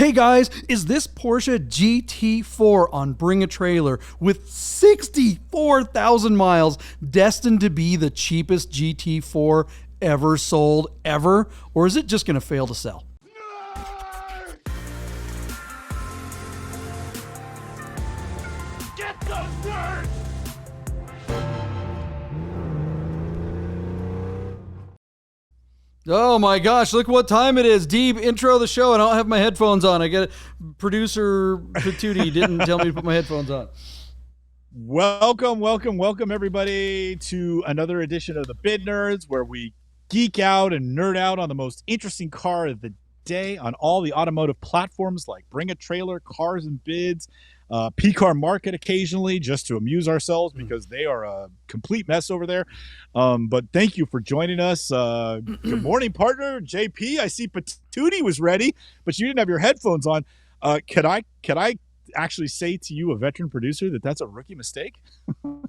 Hey guys, is this Porsche GT4 on Bring a Trailer with 64,000 miles destined to be the cheapest GT4 ever sold ever? Or is it just going to fail to sell? Get those words! Oh my gosh, look what time it is. Deeb, intro the show, and I don't have my headphones on. I get it. Producer Patootie didn't tell me to put my headphones on. Welcome, everybody, to another edition of the Bid Nerds, where we geek out and nerd out on the most interesting car of the day on all the automotive platforms like Bring a Trailer, Cars and Bids, P-Car Market occasionally, just to amuse ourselves because they are a complete mess over there. But thank you for joining us. Good morning, partner. JP, I see Patootie was ready, but you didn't have your headphones on. Could I actually say to you, a veteran producer, that that's a rookie mistake? No.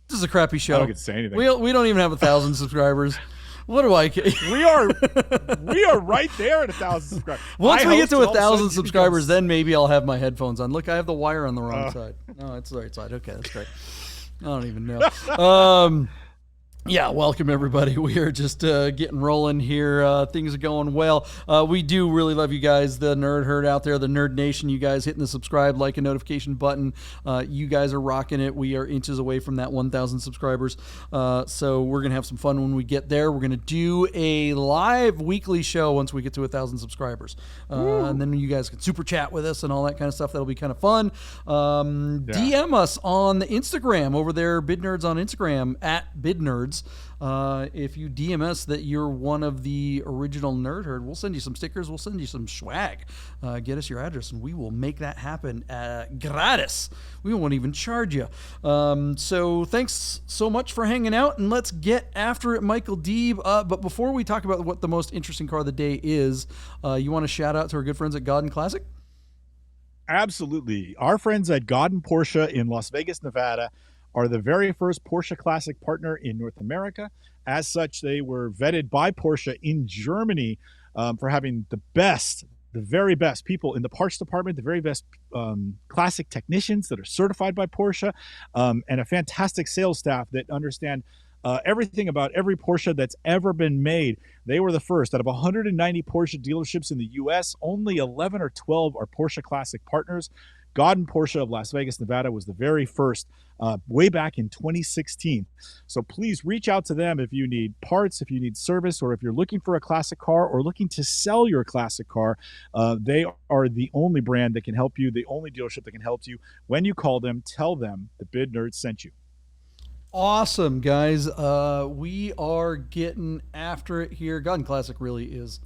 This is a crappy show. I don't get to say anything. We don't even have 1,000 subscribers. What do I? We are right there at 1,000 subscribers. Once we get to 1,000 subscribers, then maybe I'll have my headphones on. Look, I have the wire on the wrong side. No, it's the right side. Okay, that's great. I don't even know. Yeah, welcome everybody. We are just getting rolling here. Things are going well. We do really love you guys, the Nerd Herd out there, the Nerd Nation. You guys hitting the subscribe, like, and notification button. You guys are rocking it. We are inches away from that 1,000 subscribers. So we're going to have some fun when we get there. We're going to do a live weekly show once we get to 1,000 subscribers. And then you guys can super chat with us and all that kind of stuff. That'll be kind of fun. DM us on the Instagram over there, Bid Nerds on Instagram, at Bid Nerds. If you DM us that you're one of the original Nerd Herd, we'll send you some stickers. We'll send you some swag. Get us your address, and we will make that happen gratis. We won't even charge you. So thanks so much for hanging out, and let's get after it, Michael Deeb. But before we talk about what the most interesting car of the day is, you want to shout out to our good friends at Godden Classic? Absolutely. Our friends at Godden Porsche in Las Vegas, Nevada, are the very first Porsche Classic partner in North America. As such, they were vetted by Porsche in Germany for having the very best people in the parts department, the very best classic technicians that are certified by Porsche, and a fantastic sales staff that understand everything about every Porsche that's ever been made. They were the first. Out of 190 Porsche dealerships in the U.S., only 11 or 12 are Porsche Classic partners. Godden Porsche of Las Vegas, Nevada was the very first way back in 2016. So please reach out to them if you need parts, if you need service, or if you're looking for a classic car or looking to sell your classic car. They are the only brand that can help you, the only dealership that can help you. When you call them, tell them the Bid Nerds sent you. Awesome, guys. We are getting after it here. Godden Classic really is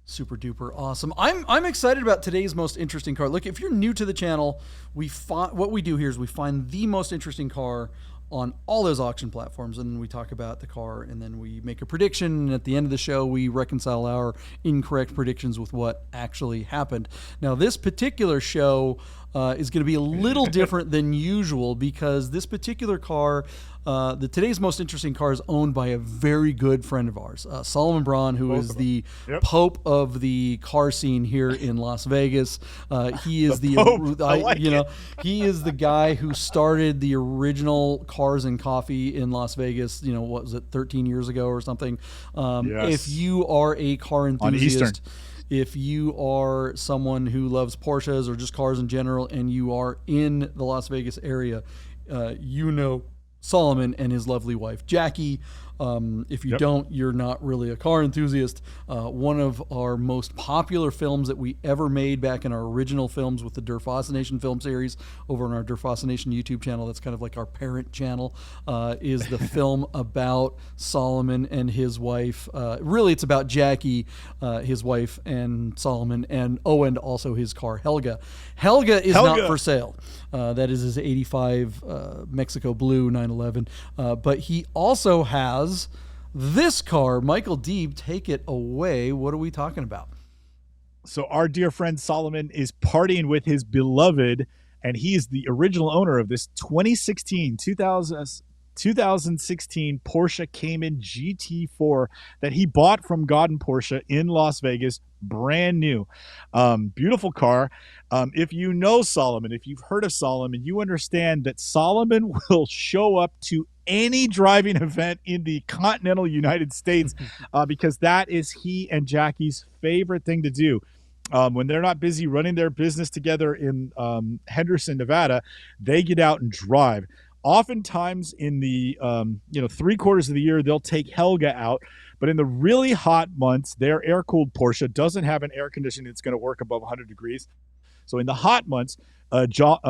super duper awesome. I'm excited about today's most interesting car. Look, if you're new to the channel, what we do here is we find the most interesting car on all those auction platforms, and then we talk about the car, and then we make a prediction, and at the end of the show we reconcile our incorrect predictions with what actually happened. Now, this particular show is going to be a little different than usual because this particular car, today's most interesting car, is owned by a very good friend of ours, Solomon Braun, who is the Pope of the car scene here in Las Vegas. He is he is the guy who started the original Cars and Coffee in Las Vegas. What was it, 13 years ago or something? If you are a car enthusiast, if you are someone who loves Porsches or just cars in general, and you are in the Las Vegas area, Solomon and his lovely wife, Jackie. If you don't, you're not really a car enthusiast. One of our most popular films that we ever made back in our original films with the Derfossination film series over on our Derfossination YouTube channel, that's kind of like our parent channel, is the film about Solomon and his wife. Really, it's about Jackie, his wife, and Solomon, and also his car, Helga. Helga is not for sale. That is his 85 Mexico Blue 911. But he also has this car. Michael Deeb, take it away. What are we talking about? So our dear friend Solomon is partying with his beloved, and he is the original owner of this 2016 2016 Porsche Cayman GT4 that he bought from Godden Porsche in Las Vegas, brand new. Beautiful car. If you know Solomon, if you've heard of Solomon, you understand that Solomon will show up to any driving event in the continental United States because that is he and Jackie's favorite thing to do. When they're not busy running their business together in Henderson, Nevada, they get out and drive. Oftentimes in the 3/4 of the year, they'll take Helga out. But in the really hot months, their air-cooled Porsche doesn't have an air conditioning that's going to work above 100 degrees. So in the hot months,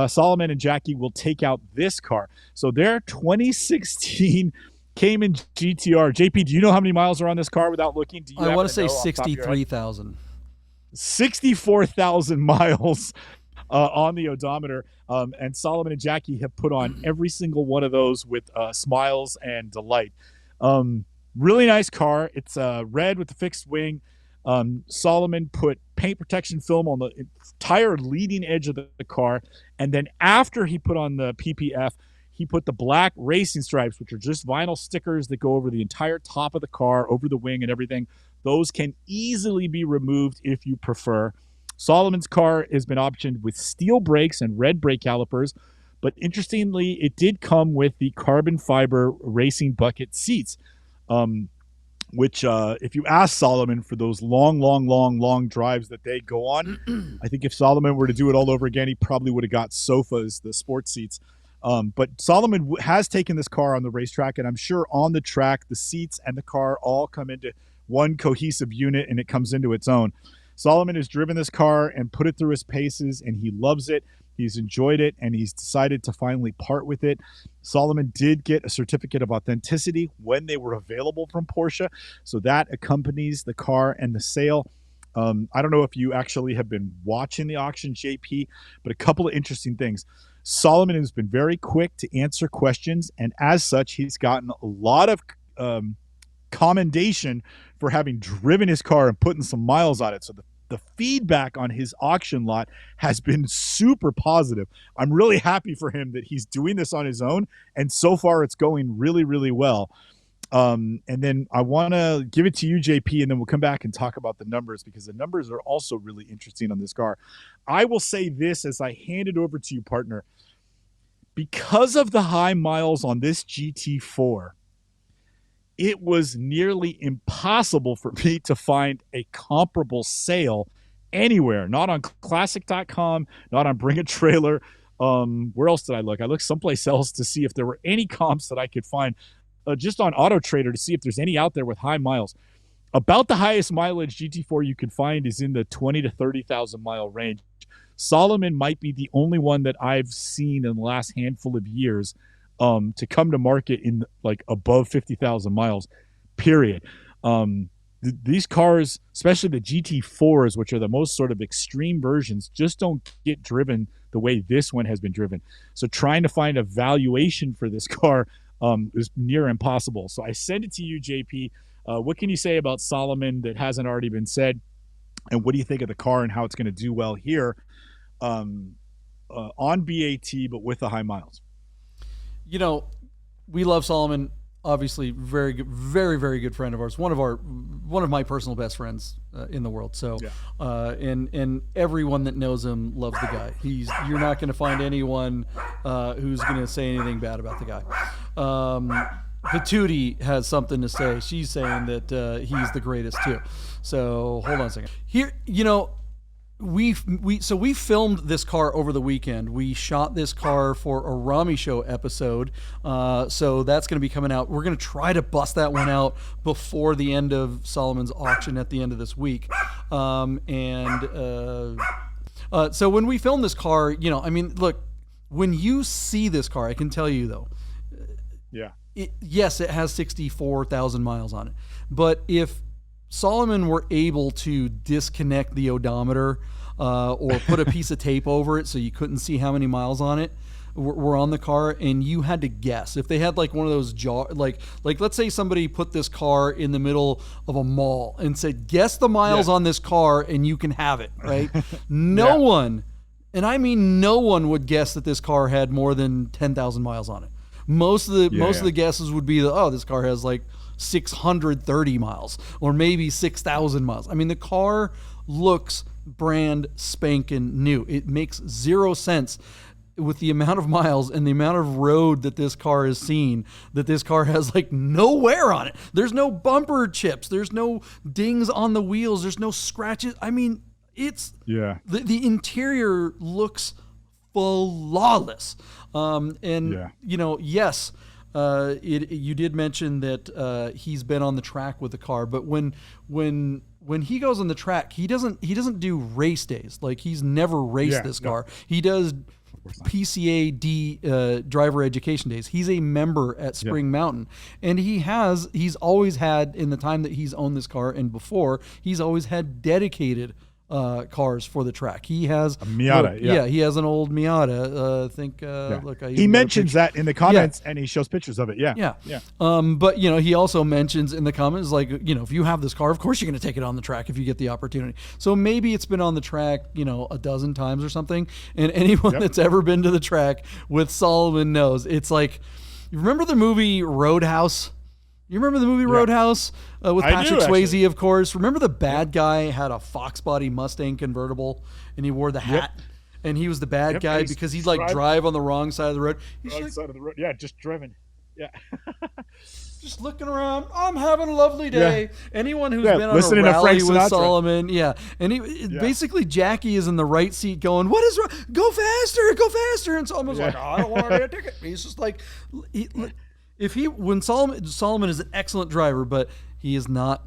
Solomon and Jackie will take out this car. So their 2016 Cayman GTR. JP, do you know how many miles are on this car without looking? Do you I want to say 63,000. 64,000 miles on the odometer. And Solomon and Jackie have put on every single one of those with smiles and delight. Really nice car. It's red with the fixed wing. Solomon put paint protection film on the entire leading edge of the car. And then after he put on the PPF, he put the black racing stripes, which are just vinyl stickers that go over the entire top of the car, over the wing and everything. Those can easily be removed if you prefer. Solomon's car has been optioned with steel brakes and red brake calipers. But interestingly, it did come with the carbon fiber racing bucket seats. Which if you ask Solomon for those long drives that they go on, I think if Solomon were to do it all over again, he probably would have got sofas, the sports seats. But Solomon has taken this car on the racetrack, and I'm sure on the track, the seats and the car all come into one cohesive unit, and it comes into its own. Solomon has driven this car and put it through his paces, and he loves it. He's enjoyed it, and he's decided to finally part with it. Solomon did get a certificate of authenticity when they were available from Porsche, so that accompanies the car and the sale. I don't know if you actually have been watching the auction, JP, but a couple of interesting things. Solomon has been very quick to answer questions, and as such, he's gotten a lot of commendation for having driven his car and putting some miles on it. So the feedback on his auction lot has been super positive. I'm really happy for him that he's doing this on his own, and so far it's going really, really well. And then I want to give it to you, JP, and then we'll come back and talk about the numbers, because the numbers are also really interesting on this car. I will say this as I hand it over to you, partner. Because of the high miles on this GT4, it was nearly impossible for me to find a comparable sale anywhere. Not on classic.com, not on Bring a Trailer. Where else did I look? I looked someplace else to see if there were any comps that I could find. Just on Auto Trader to see if there's any out there with high miles. About the highest mileage GT4 you can find is in the 20 to 30,000 mile range. Solomon might be the only one that I've seen in the last handful of years to come to market in like above 50,000 miles, period. These cars, especially the GT4s, which are the most sort of extreme versions, just don't get driven the way this one has been driven. So trying to find a valuation for this car is near impossible. So I send it to you, JP. What can you say about Solomon that hasn't already been said? And what do you think of the car and how it's going to do well here on BAT, but with the high miles? You know, we love Solomon. Obviously, very good, very, very good friend of ours. One of my personal best friends in the world. So, yeah. And everyone that knows him loves the guy. You're not going to find anyone who's going to say anything bad about the guy. Patootie has something to say. She's saying that he's the greatest too. So hold on a second. Here, you know, we filmed this car over the weekend. We shot this car for a Rami Show episode, so that's going to be coming out. We're going to try to bust that one out before the end of Solomon's auction at the end of this week. So when we filmed this car, you know, I mean, look, when you see this car, I can tell you though, yeah, yes, it has 64,000 miles on it, but if Solomon were able to disconnect the odometer or put a piece of tape over it so you couldn't see how many miles on it were on the car, and you had to guess. If they had like one of those like let's say somebody put this car in the middle of a mall and said, guess the miles on this car and you can have it, right? No one, and I mean no one, would guess that this car had more than 10,000 miles on it. Most of the guesses would be this car has like 630 miles or maybe 6,000 miles. I mean, the car looks brand spanking new. It makes zero sense with the amount of miles and the amount of road that this car has seen, that this car has like no wear on it. There's no bumper chips. There's no dings on the wheels. There's no scratches. I mean, it's the interior looks flawless. Yes, you did mention that he's been on the track with the car, but when he goes on the track, he doesn't do race days. Like, he's never raced this car. He does PCA driver education days. He's a member at Spring Mountain, and he's always had, in the time that he's owned this car and before, he's always had dedicated cars for the track. He has a Miata. He has an old Miata. Look, he mentions that in the comments, and he shows pictures of it. But he also mentions in the comments, like, if you have this car, of course you're going to take it on the track if you get the opportunity. So maybe it's been on the track, a dozen times or something. And anyone that's ever been to the track with Solomon knows it's like, you remember the movie Roadhouse? You remember the movie Roadhouse with Patrick Swayze, of course? Remember the bad guy had a Fox body Mustang convertible and he wore the hat? And he was the bad guy because he'd like drive on the wrong side of the road. Side of the road. Yeah, just driven. Yeah. Just looking around. I'm having a lovely day. Yeah. Anyone who's been on a rally with Solomon. Yeah. And basically Jackie is in the right seat going, what is wrong? Go faster. And Solomon's like, I don't want to get a ticket. He's just like... Solomon is an excellent driver, but he is not.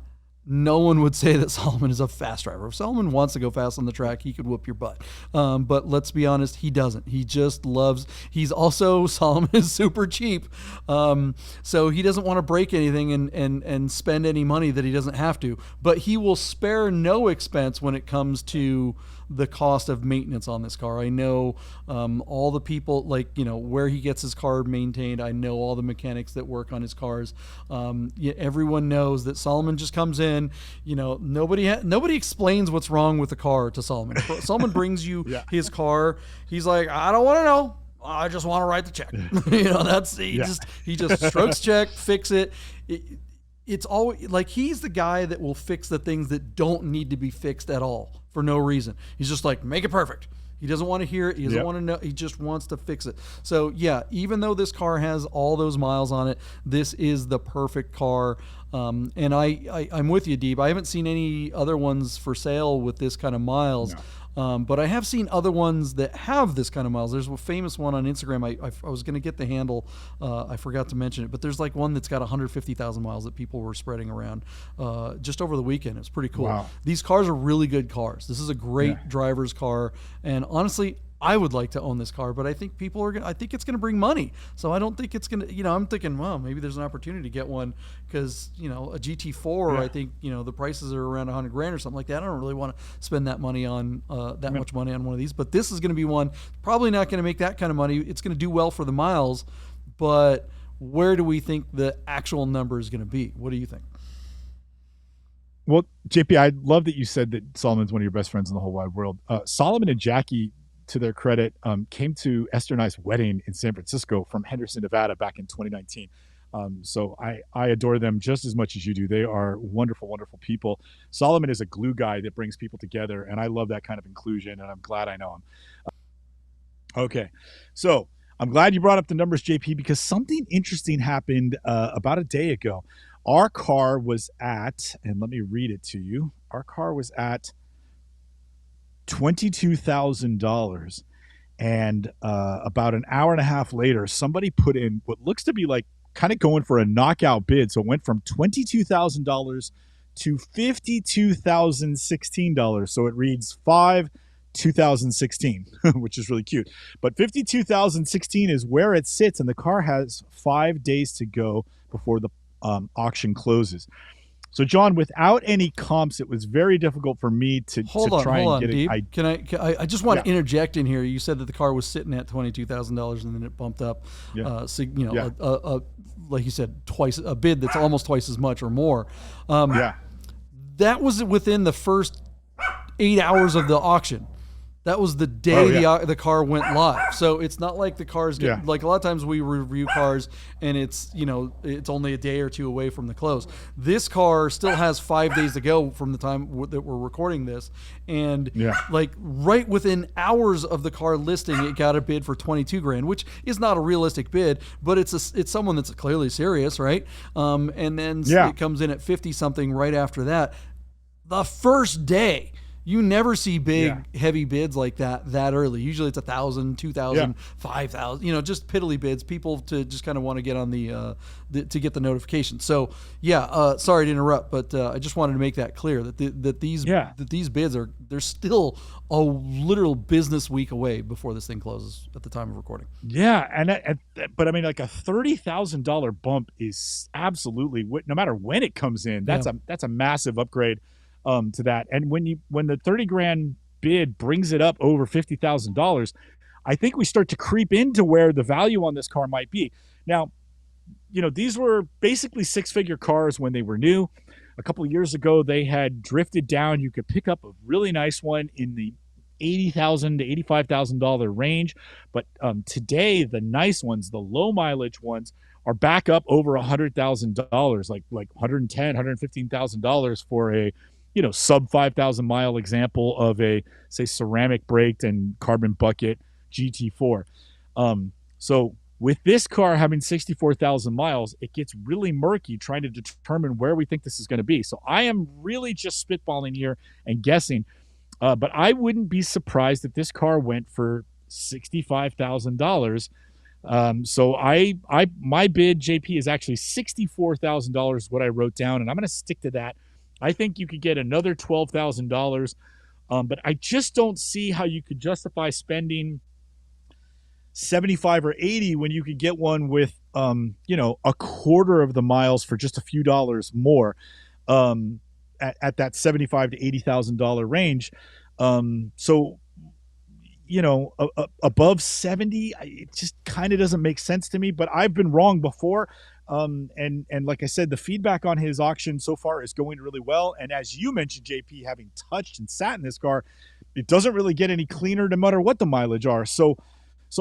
No one would say that Solomon is a fast driver. If Solomon wants to go fast on the track, he could whoop your butt. But let's be honest, he doesn't. He just loves. Solomon is super cheap, so he doesn't want to break anything and spend any money that he doesn't have to. But he will spare no expense when it comes to the cost of maintenance on this car. I know all the people, where he gets his car maintained. I know all the mechanics that work on his cars. Everyone knows that Solomon just comes in. Nobody explains what's wrong with the car to Solomon. Solomon brings you his car. He's like, I don't want to know. I just want to write the check. He just strokes check, fix it. It's always like he's the guy that will fix the things that don't need to be fixed at all for no reason. He's just like, make it perfect. He doesn't want to hear it. He doesn't want to know. He just wants to fix it. So even though this car has all those miles on it, this is the perfect car. And I'm with you, Deeb. I haven't seen any other ones for sale with this kind of miles. No. But I have seen other ones that have this kind of miles. There's a famous one on Instagram. I was going to get the handle. I forgot to mention it. But there's like one that's got 150,000 miles that people were spreading around just over the weekend. It's pretty cool. Wow. These cars are really good cars. This is a great driver's car. And honestly, I would like to own this car, but I think I think it's going to bring money. So I don't think it's going to, I'm thinking, well, maybe there's an opportunity to get one because, a GT4, I think, the prices are around $100,000 or something like that. I don't really want to spend that money on much money on one of these, but this is going to be one, probably not going to make that kind of money. It's going to do well for the miles, but where do we think the actual number is going to be? What do you think? Well, JP, I love that you said that Solomon's one of your best friends in the whole wide world. Solomon and Jackie, to their credit, came to Esther and I's wedding in San Francisco from Henderson, Nevada back in 2019. So I adore them just as much as you do. They are wonderful, wonderful people. Solomon is a glue guy that brings people together, and I love that kind of inclusion, and I'm glad I know him. Okay, so I'm glad you brought up the numbers, JP, because something interesting happened about a day ago. Our car was at, and let me read it to you, our car was at $22,000, and about an hour and a half later, somebody put in what looks to be like kind of going for a knockout bid. So it went from $22,000 to $52,016. So it reads 2016, which is really cute. But 52,016 is where it sits, and the car has 5 days to go before the auction closes. So, John, without any comps, it was very difficult for me to try and get it. I just want to interject in here. You said that the car was sitting at $22,000 and then it bumped up, like you said, twice a bid that's almost twice as much or more. That was within the first 8 hours of the auction. That was the day the car went live. So it's not like the cars get like a lot of times we review cars and it's, it's only a day or two away from the close. This car still has 5 days to go from the time that we're recording this. And like right within hours of the car listing, it got a bid for $22,000, which is not a realistic bid, but it's someone that's clearly serious, right? And then it comes in at 50 something right after that. The first day. You never see big, heavy bids like that early. Usually it's 1,000, 2,000, 5,000. Just piddly bids. People to just kind of want to get on to get the notification. So sorry to interrupt, but I just wanted to make that clear that these bids they're still a literal business week away before this thing closes at the time of recording. Yeah, but I mean, like a $30,000 bump is absolutely, no matter when it comes in, that's a massive upgrade. To that, and when the $30,000 bid brings it up over $50,000, I think we start to creep into where the value on this car might be. Now, these were basically 6-figure cars when they were new. A couple of years ago, they had drifted down. You could pick up a really nice one in the $80,000 to $85,000 range, but today the nice ones, the low mileage ones, are back up over $100,000, like $110,000, $115,000 for a sub 5,000 mile example of a, say, ceramic braked and carbon bucket GT4. So with this car having 64,000 miles, it gets really murky trying to determine where we think this is going to be. So I am really just spitballing here and guessing, but I wouldn't be surprised if this car went for $65,000. So my bid, JP, is actually $64,000, what I wrote down, and I'm going to stick to that. I think you could get another $12,000, but I just don't see how you could justify spending 75 or 80 when you could get one with, a quarter of the miles for just a few dollars more, at that $75,000 to $80,000 range. So, above 70, it just kind of doesn't make sense to me, but I've been wrong before. And like I said, the feedback on his auction so far is going really well. And as you mentioned, JP, having touched and sat in this car, it doesn't really get any cleaner no matter what the mileage are. So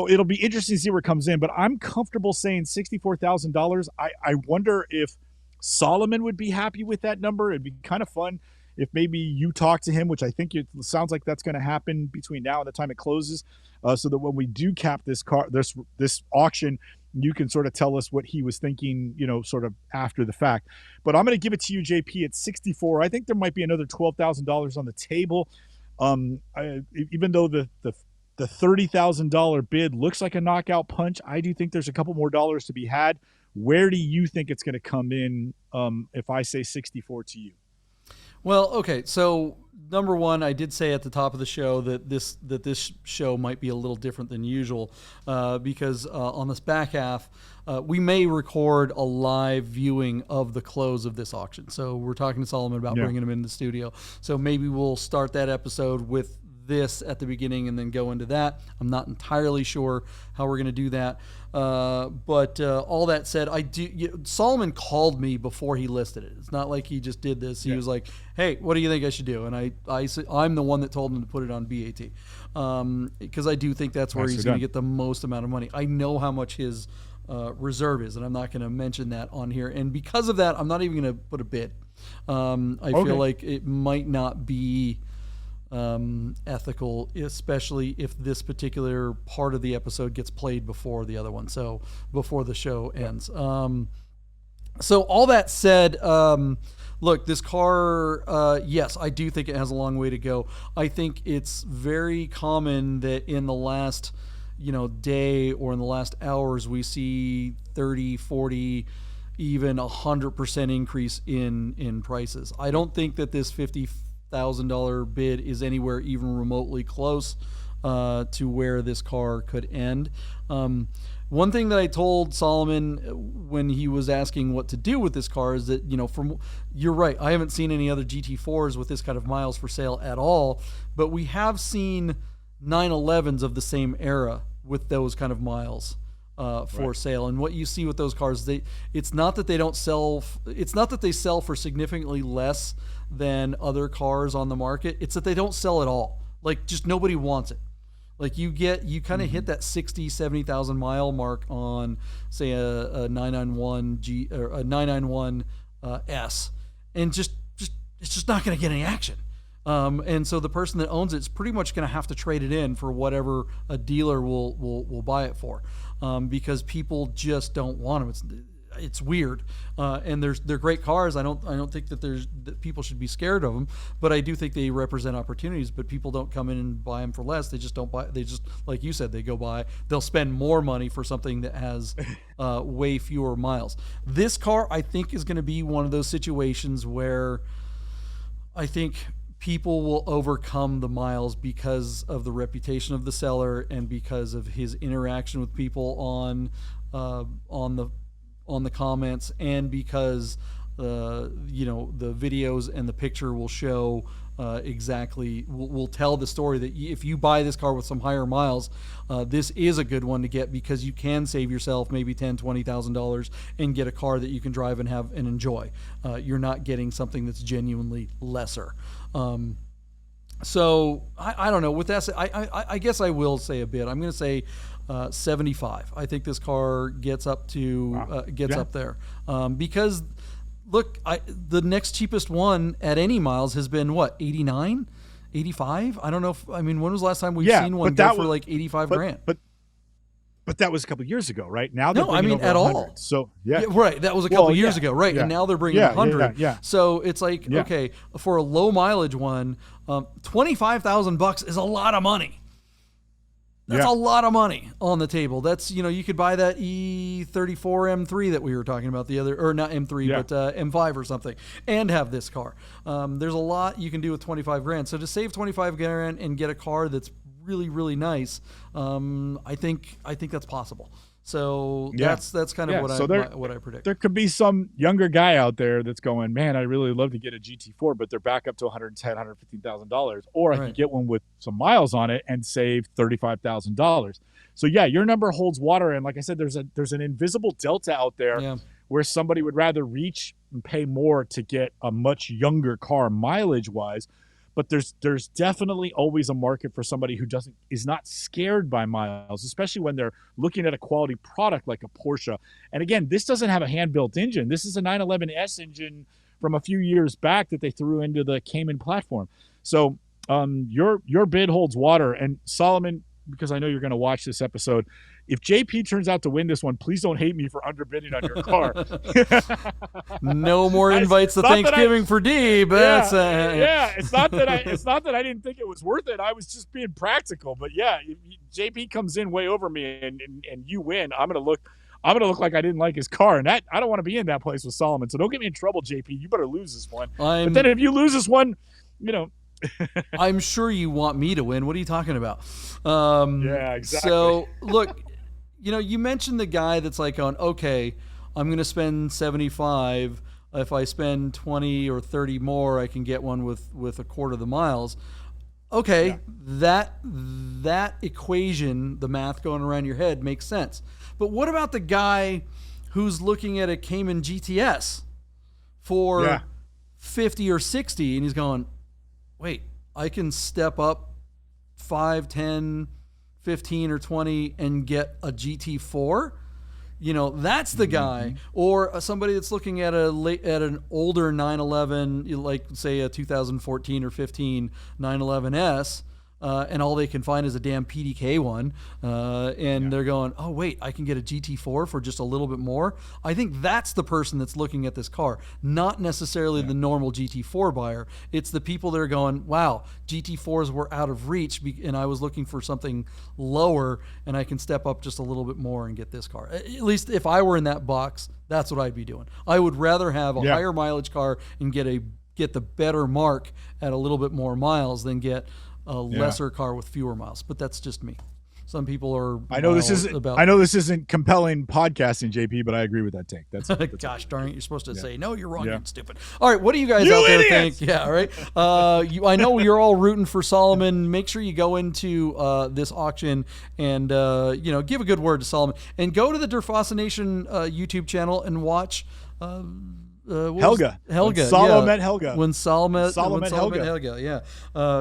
it'll be interesting to see where it comes in, but I'm comfortable saying $64,000. I wonder if Solomon would be happy with that number. It'd be kind of fun if maybe you talk to him, which I think it sounds like that's going to happen between now and the time it closes, so that when we do cap this car, this auction, you can sort of tell us what he was thinking, sort of after the fact. But I'm going to give it to you, JP, at 64. I think there might be another $12,000 on the table. Even though the $30,000 bid looks like a knockout punch, I do think there's a couple more dollars to be had. Where do you think it's going to come in if I say 64 to you? Well, okay, so number one, I did say at the top of the show that this show might be a little different than usual because on this back half, we may record a live viewing of the close of this auction. So we're talking to Solomon about bringing him into the studio. So maybe we'll start that episode with this at the beginning and then go into that. I'm not entirely sure how we're going to do that. But all that said, Solomon called me before he listed it. It's not like he just did this. He was like, hey, what do you think I should do? And I'm the one that told him to put it on BaT. Because I do think that's where he's going to get the most amount of money. I know how much his reserve is, and I'm not going to mention that on here. And because of that, I'm not even going to put a bid. I feel like it might not be ethical, especially if this particular part of the episode gets played before the other one, so before the show ends. So all that said, look, this car, yes, I do think it has a long way to go. I think it's very common that in the last day or in the last hours we see 30, 40, even 100% increase in prices. I don't think that this $50,000 bid is anywhere even remotely close to where this car could end. One thing that I told Solomon when he was asking what to do with this car is that, you're right, I haven't seen any other GT4s with this kind of miles for sale at all, but we have seen 911s of the same era with those kind of miles for sale. And what you see with those cars, it's not that they sell for significantly less than other cars on the market. It's that they don't sell at all. Like, just nobody wants it. Like, you kind of hit that 60, 70,000 mile mark on, say, a 991 G or a 991 S, and just it's just not going to get any action. And so the person that owns it's pretty much going to have to trade it in for whatever a dealer will buy it for, because people just don't want them. It's weird, and they're great cars. I don't think that people should be scared of them, but I do think they represent opportunities. But people don't come in and buy them for less. They just don't buy. They just, like you said, they'll spend more money for something that has way fewer miles. This car, I think, is going to be one of those situations where I think people will overcome the miles because of the reputation of the seller and because of his interaction with people on the comments, and because the videos and the picture will show exactly, will tell the story that if you buy this car with some higher miles, this is a good one to get, because you can save yourself maybe $10,000-$20,000 and get a car that you can drive and have and enjoy. You're not getting something that's genuinely lesser. So I don't know. With that, I guess I will say a bit. I'm going to say 75. I think this car gets up to up there, because look, the next cheapest one at any miles has been what, 89, 85. I don't know when was the last time we've seen one go for like 85 grand? But that was a couple of years ago, right? Now no, I mean at all. So right. That was a couple of years ago, right? Yeah. And now they're bringing 100. Yeah. So it's like okay, for a low mileage one, $25,000 is a lot of money. That's a lot of money on the table. That's, you could buy that E34 M3 that we were talking about the other, or not M3, but M5 or something, and have this car. There's a lot you can do with 25 grand. So to save 25 grand and get a car that's really, really nice, I think that's possible. So that's kind of what I predict. There could be some younger guy out there that's going, man, I really love to get a GT4, but they're back up to $110,000, $115,000, or I can get one with some miles on it and save $35,000. So your number holds water, and like I said, there's an invisible delta out there where somebody would rather reach and pay more to get a much younger car mileage wise. But there's definitely always a market for somebody who is not scared by miles, especially when they're looking at a quality product like a Porsche. And again, this doesn't have a hand-built engine. This is a 911S engine from a few years back that they threw into the Cayman platform. So your bid holds water. And Solomon, because I know you're going to watch this episode, if JP turns out to win this one, please don't hate me for underbidding on your car. No more invites to Thanksgiving for Deeb. It's not that I didn't think it was worth it. I was just being practical. But if JP comes in way over me and you win, I'm gonna look like I didn't like his car, and that I don't want to be in that place with Solomon. So don't get me in trouble, JP. You better lose this one. But then if you lose this one, I'm sure you want me to win. What are you talking about? Exactly. So look, you mentioned the guy that's like on, okay, I'm going to spend 75. If I spend 20 or 30 more, I can get one with a quarter of the miles. Okay, that equation, the math going around your head, makes sense. But what about the guy who's looking at a Cayman GTS for 50 or 60, and he's going, wait, I can step up 5, 10, 15 or 20 and get a GT4? That's the guy. Or somebody that's looking at an older 911, like say a 2014 or 15 911S, and all they can find is a damn PDK one, and they're going, oh wait, I can get a GT4 for just a little bit more. I think that's the person that's looking at this car, not necessarily the normal GT4 buyer. It's the people that are going, wow, GT4s were out of reach, and I was looking for something lower, and I can step up just a little bit more and get this car. At least if I were in that box, that's what I'd be doing. I would rather have a higher mileage car and get the better mark at a little bit more miles than get a lesser car with fewer miles. But that's just me. Some people are. I know this isn't compelling podcasting, JP, but I agree with that take. That's gosh darn it! You're supposed to say no. You're wrong. You're stupid. All right, what do you guys out there think? Yeah, all right. I know you're all rooting for Solomon. Make sure you go into this auction and give a good word to Solomon, and go to the Derfasa Nation YouTube channel and watch Helga. Helga. When Salo met Helga. When Salo met Helga. Helga. Yeah.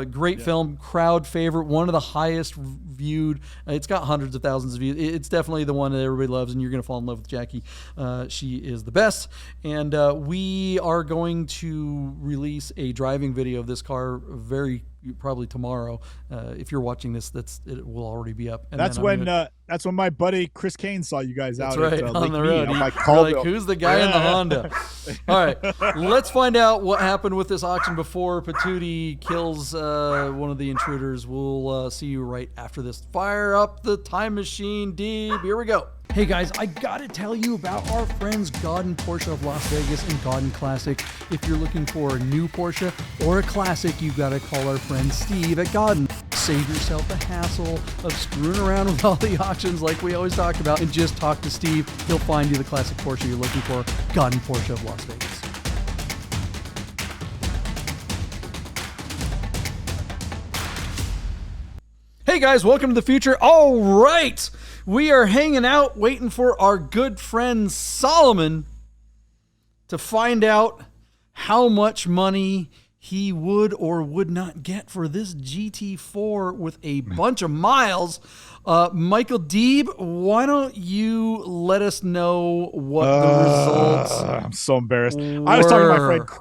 Great film, crowd favorite, one of the highest viewed. It's got hundreds of thousands of views. It's definitely the one that everybody loves, and you're going to fall in love with Jackie. She is the best. And we are going to release a driving video of this car probably tomorrow. If you're watching this, it will already be up. And that's when my buddy Chris Kane saw you guys out right, at on the Lake road. Mead. Like, who's the guy in the Honda? All right, let's find out what happened with this auction before Patootie kills one of the intruders. We'll see you right after this. Fire up the time machine, Deeb. Here we go. Hey guys, I gotta tell you about our friends Godden Porsche of Las Vegas and Godden Classic. If you're looking for a new Porsche or a classic, you gotta call our friend Steve at Godden. Save yourself the hassle of screwing around with all the auctions like we always talk about, and just talk to Steve. He'll find you the classic Porsche you're looking for. Godden Porsche of Las Vegas. Hey guys, welcome to the future. All right. We are hanging out waiting for our good friend Solomon to find out how much money he would or would not get for this GT4 with a bunch of miles. Michael Deeb, why don't you let us know what the results I'm so embarrassed. were. I was talking to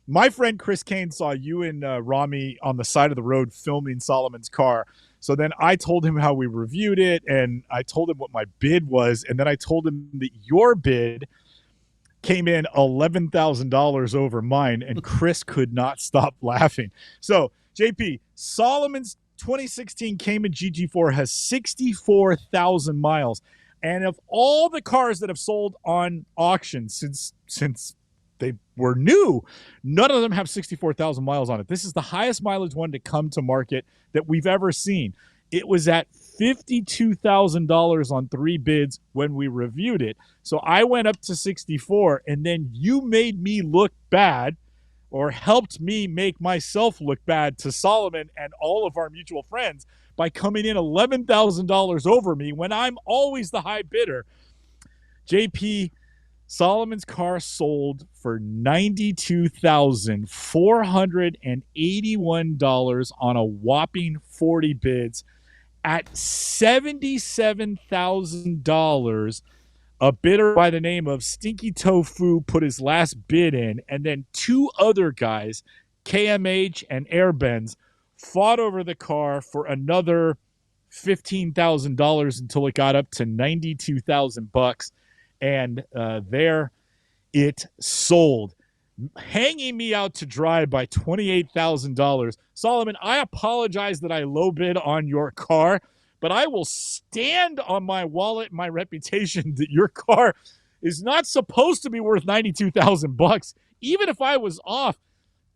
my friend Chris Kane saw you and Rami on the side of the road filming Solomon's car. So then I told him how we reviewed it, and I told him what my bid was, and then I told him that your bid came in $11,000 over mine, and Chris could not stop laughing. So, JP, Solomon's 2016 Cayman GT4 has 64,000 miles, and of all the cars that have sold on auction since they were new, none of them have 64,000 miles on it. This is the highest mileage one to come to market that we've ever seen. It was at $52,000 on 3 bids when we reviewed it. So I went up to 64, and then you made me look bad, or helped me make myself look bad to Solomon and all of our mutual friends by coming in $11,000 over me when I'm always the high bidder. JP, Solomon's car sold for $92,481 on a whopping 40 bids. At $77,000, a bidder by the name of Stinky Tofu put his last bid in, and then 2 other guys, KMH and Airbenz, fought over the car for another $15,000 until it got up to $92,000. And there it sold, hanging me out to dry by $28,000. Solomon, I apologize that I low bid on your car, but I will stand on my wallet and my reputation that your car is not supposed to be worth $92,000. Even if I was off,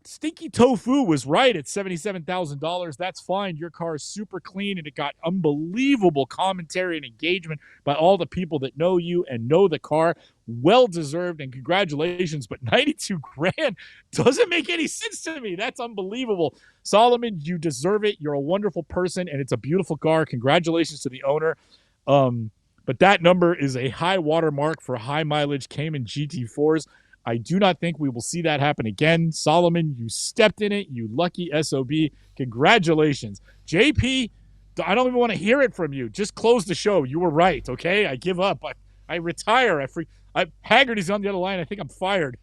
Stinky Tofu was right at $77,000. That's fine. Your car is super clean, and it got unbelievable commentary and engagement by all the people that know you and know the car. Well deserved, and congratulations. But 92 grand doesn't make any sense to me. That's unbelievable. Solomon, you deserve it. You're a wonderful person, and it's a beautiful car. Congratulations to the owner. But that number is a high watermark for high mileage Cayman GT4s. I do not think we will see that happen again. Solomon, you stepped in it. You lucky SOB. Congratulations. JP, I don't even want to hear it from you. Just close the show. You were right, okay? I give up. I retire. Haggerty's on the other line. I think I'm fired.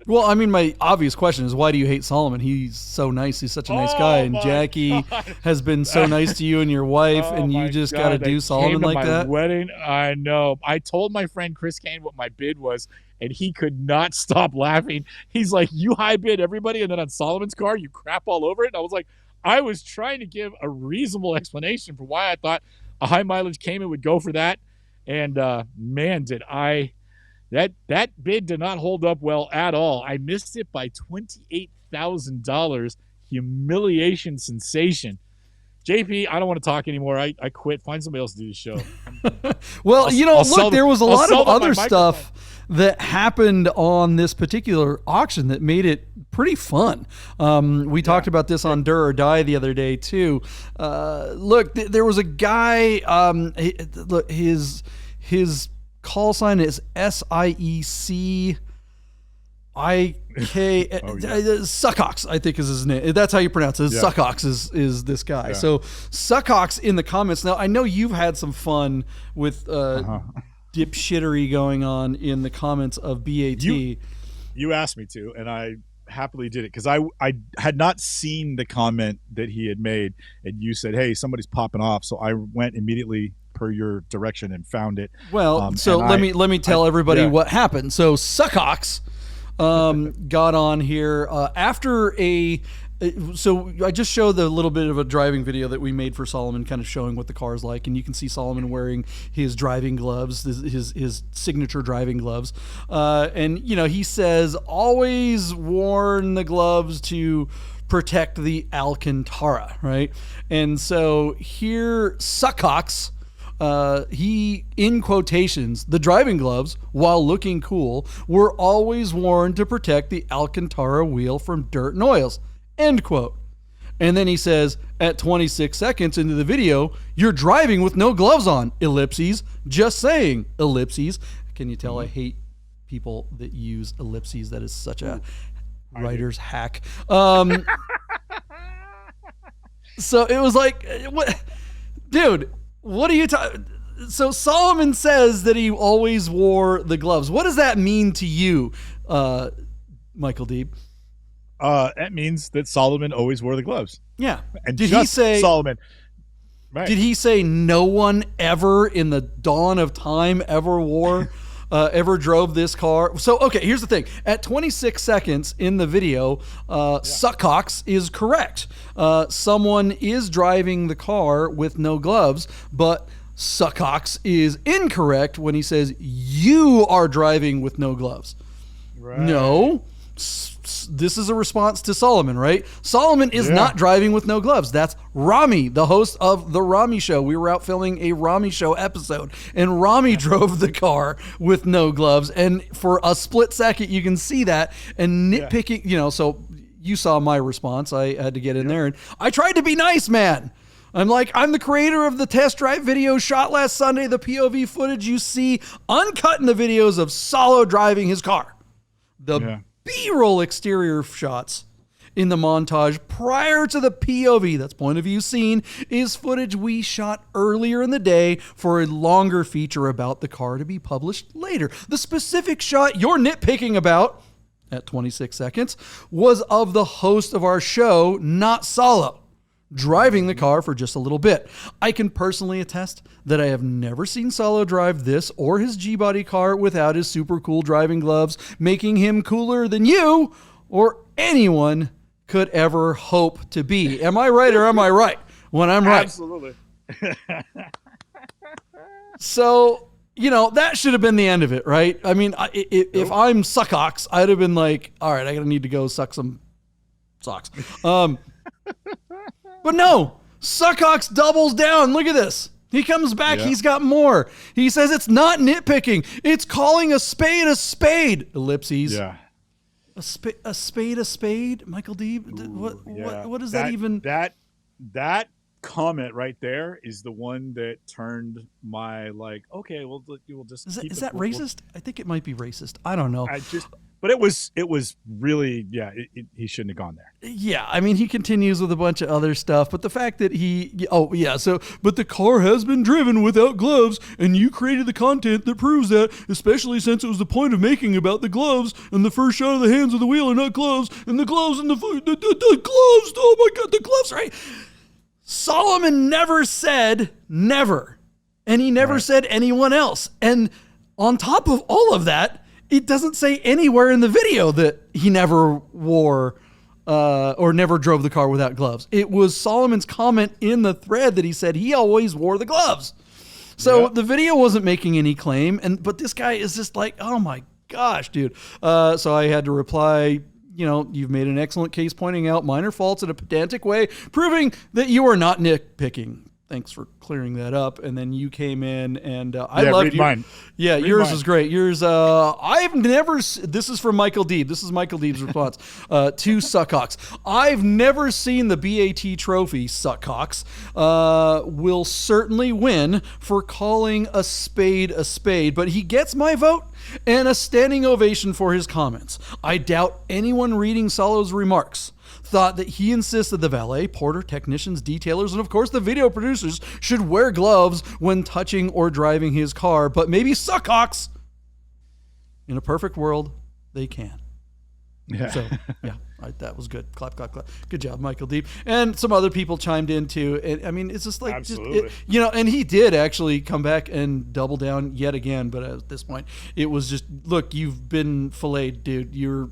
Well, I mean, my obvious question is, why do you hate Solomon? He's so nice. He's such a nice guy. And Jackie has been so nice to you and your wife, and you just got to do Solomon like that? Wedding, I know. I told my friend Chris Kane what my bid was, and he could not stop laughing. He's like, you high bid everybody, and then on Solomon's car, you crap all over it? And I was like, I was trying to give a reasonable explanation for why I thought a high mileage Cayman would go for that. And man, did I... That bid did not hold up well at all. I missed it by $28,000. Humiliation sensation. JP, I don't want to talk anymore. I quit. Find somebody else to do the show. Well, look, there was a lot of other stuff that happened on this particular auction that made it pretty fun. We talked about this on Dur or Die the other day too. Look, there was a guy. His call sign is SIEC. Suckox, I think is his name. That's how you pronounce it. Yeah. Suckox is this guy. Yeah. So Suckox in the comments. Now I know you've had some fun with dipshittery going on in the comments of BAT. You asked me to, and I happily did it because I had not seen the comment that he had made, and you said, "Hey, somebody's popping off," so I went immediately per your direction and found it. Well, so let me tell everybody what happened. So Suckox got on here after so I just showed the little bit of a driving video that we made for Solomon, kind of showing what the car is like, and you can see Solomon wearing his driving gloves, his signature driving gloves, and he says always worn the gloves to protect the Alcantara, right? And so here Suckox, he, in quotations, the driving gloves, while looking cool, were always worn to protect the Alcantara wheel from dirt and oils. End quote. And then he says, at 26 seconds into the video, you're driving with no gloves on, ellipses, just saying, ellipses. Can you tell I hate people that use ellipses? That is such a writer's hack. So it was like, what, dude, what are you talking? So Solomon says that he always wore the gloves. What does that mean to you, Michael Deeb? That means that Solomon always wore the gloves. Yeah. And did he say Solomon? Right. Did he say no one ever in the dawn of time ever drove this car? So, okay, here's the thing. At 26 seconds in the video, Suckox is correct. Someone is driving the car with no gloves, but Suckox is incorrect when he says you are driving with no gloves. Right. No. This is a response to Solomon, right? Solomon is not driving with no gloves. That's Rami, the host of the Rami Show. We were out filming a Rami Show episode, and Rami drove the car with no gloves. And for a split second, you can see that. And nitpicking, so you saw my response. I had to get in there, and I tried to be nice, man. I'm like, I'm the creator of the test drive video shot last Sunday, the POV footage you see uncut in the videos of Solo driving his car. The B-roll exterior shots in the montage prior to the POV, that's point of view scene, is footage we shot earlier in the day for a longer feature about the car to be published later. The specific shot you're nitpicking about, at 26 seconds, was of the host of our show, not Solo, driving the car for just a little bit. I can personally attest that I have never seen Solo drive this or his G-Body car without his super cool driving gloves, making him cooler than you or anyone could ever hope to be. Am I right or am I right when I'm right? Absolutely. So, that should have been the end of it, right? I mean, if I'm Suckox, I'd have been like, all right, I need to go suck some socks. But no, Suckox doubles down. Look at this. He comes back. He's got more. He says it's not nitpicking. It's calling a spade a spade. Ellipses. Yeah. A spade a spade. Michael Deeb. What is that even? That comment right there is the one that turned my okay, we'll just. Is that racist? I think it might be racist. I don't know. But it was really, he shouldn't have gone there. Yeah, I mean, he continues with a bunch of other stuff, but the fact that but the car has been driven without gloves, and you created the content that proves that, especially since it was the point of making about the gloves, and the first shot of the hands of the wheel are not gloves, and the gloves and the gloves, oh my God, the gloves, right? Solomon never said never, and he never said anyone else, and on top of all of that, it doesn't say anywhere in the video that he never wore or never drove the car without gloves. It was Solomon's comment in the thread that he said he always wore the gloves. So the video wasn't making any claim, but this guy is just like, oh my gosh, dude. So I had to reply, you've made an excellent case pointing out minor faults in a pedantic way, proving that you are not nitpicking. Thanks for clearing that up. And then you came in and I love mine. Yeah, yours is great. Yours, I've never, this is from Michael Deeb. This is Michael Deeb's response to Suckox. I've never seen the BAT trophy, Suckox. Will certainly win for calling a spade, but he gets my vote And a standing ovation for his comments. I doubt anyone reading Solo's remarks thought that he insisted the valet, porter, technicians, detailers, and of course the video producers should wear gloves when touching or driving his car, but maybe suckhawks. In a perfect world, they can. Yeah. So, yeah, that was good. Clap, clap, clap. Good job, Michael Deeb. And some other people chimed in too. And I mean, it's just like, Absolutely. and he did actually come back and double down yet again. But at this point, it was just, look, you've been filleted, dude. You're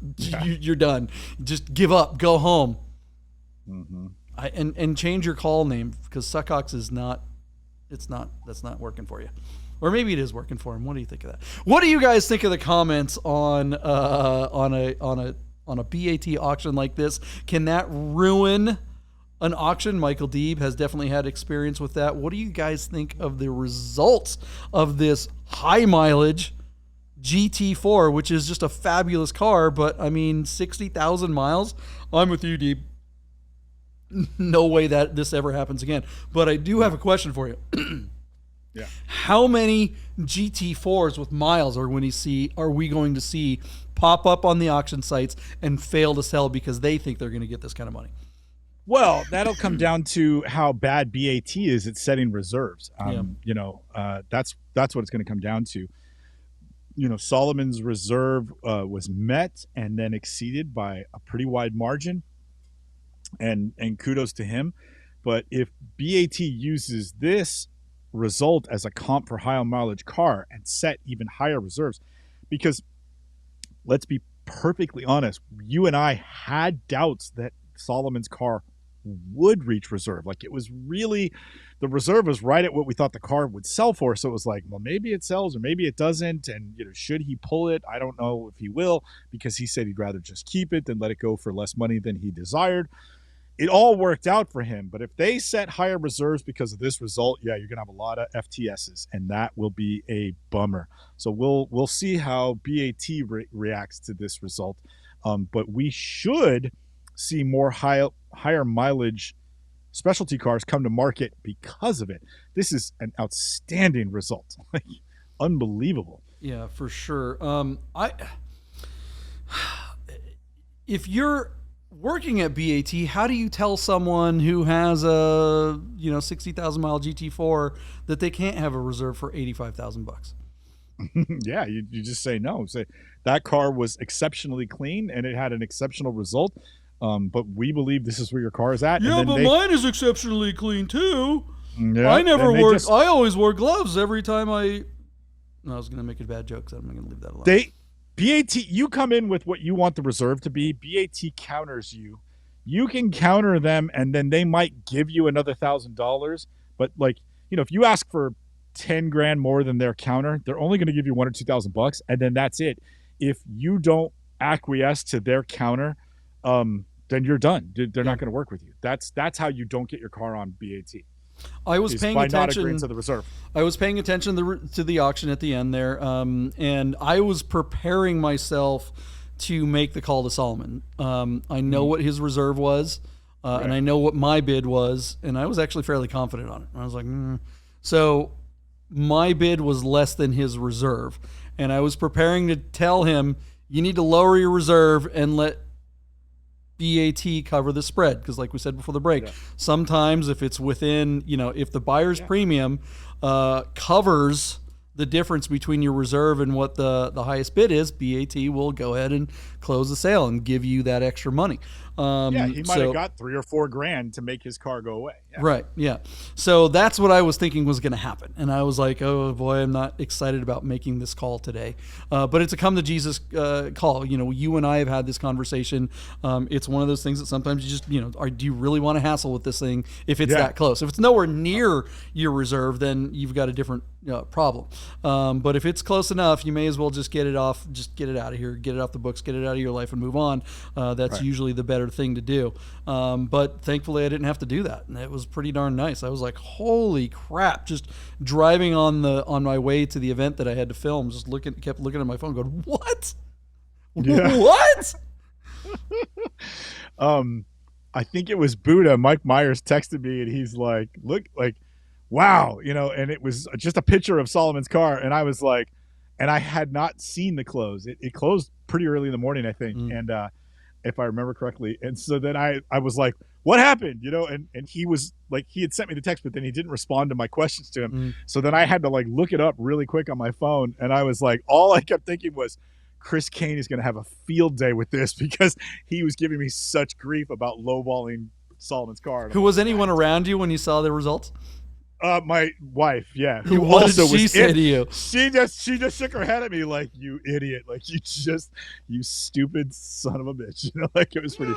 done. Just give up. Go home. Mm-hmm. And change your call name, because Suckox is not. That's not working for you. Or maybe it is working for him. What do you think of that? What do you guys think of the comments on a BAT auction like this? Can that ruin an auction? Michael Deeb has definitely had experience with that. What do you guys think of the results of this high mileage GT4, which is just a fabulous car, but I mean, 60,000 miles? I'm with you, Deeb. No way that this ever happens again. But I do have a question for you. Yeah. How many GT4s with miles are we going to see pop up on the auction sites and fail to sell because they think they're going to get this kind of money? Well, that'll come down to how bad BAT is at setting reserves. That's what it's going to come down to. Solomon's reserve was met and then exceeded by a pretty wide margin, and kudos to him. But if BAT uses this result as a comp for high mileage car and set even higher reserves, because let's be perfectly honest, you and I had doubts that Solomon's car would reach reserve. Like, it was really, the reserve was right at what we thought the car would sell for. So it was like, well, maybe it sells or maybe it doesn't. And should he pull it? I don't know if he will, because he said he'd rather just keep it than let it go for less money than he desired. It all worked out for him. But if they set higher reserves because of this result, yeah, you're going to have a lot of FTSs, and that will be a bummer. So we'll see how BAT reacts to this result. But we should see more higher mileage specialty cars come to market because of it. This is an outstanding result. Like, unbelievable. Yeah, for sure. If you're working at BAT, how do you tell someone who has a 60,000 mile GT4 that they can't have a reserve for $85,000? Yeah, you just say no. Say that car was exceptionally clean and it had an exceptional result. But we believe this is where your car is at. Yeah, but mine is exceptionally clean too. Yeah, I always wore gloves every time I was going to make a bad joke, so I'm going to leave that alone. BAT, you come in with what you want the reserve to be. BAT counters you. You can counter them, and then they might give you another $1,000. But if you ask for 10 grand more than their counter, they're only going to give you $1,000 or $2,000, and then that's it. If you don't acquiesce to their counter, then you're done. They're not going to work with you. That's how you don't get your car on BAT. I was paying attention not agreeing to the reserve. I was paying attention to the auction at the end there, and I was preparing myself to make the call to Solomon. I know what his reserve was, and I know what my bid was, and I was actually fairly confident on it. I was like, So my bid was less than his reserve, and I was preparing to tell him, you need to lower your reserve and let BAT cover the spread, because like we said before the break, sometimes if it's within, if the buyer's premium covers the difference between your reserve and what the highest bid is, BAT will go ahead and close the sale and give you that extra money. He might have got $3 or $4 grand to make his car go away. Yeah. Right. Yeah. So that's what I was thinking was going to happen. And I was like, oh boy, I'm not excited about making this call today. But it's a come to Jesus call. You and I have had this conversation. It's one of those things that sometimes you just, do you really want to hassle with this thing if it's that close? If it's nowhere near your reserve, then you've got a different problem. But if it's close enough, you may as well just get it off, just get it out of here, get it off the books, get it out of your life and move on. That's usually the better thing to do. But thankfully I didn't have to do that. And it was pretty darn nice. I was like, holy crap, just driving on my way to the event that I had to film, just kept looking at my phone going, what? Yeah. What? I think it was Buddha. Mike Myers texted me and he's like, look, like, wow, and it was just a picture of Solomon's car. And I was like, and I had not seen the close. It closed pretty early in the morning, I think, and if I remember correctly. And so then I was like, what happened? You know, and he was like, he had sent me the text, but then he didn't respond to my questions to him. So then I had to like look it up really quick on my phone. And I was like, all I kept thinking was, Chris Kane is going to have a field day with this, because he was giving me such grief about lowballing Solomon's car. Who was anyone around you when you saw the results? My wife, yeah. Who what did she say to you? She just shook her head at me like, you idiot, like you stupid son of a bitch. You know, like it was pretty.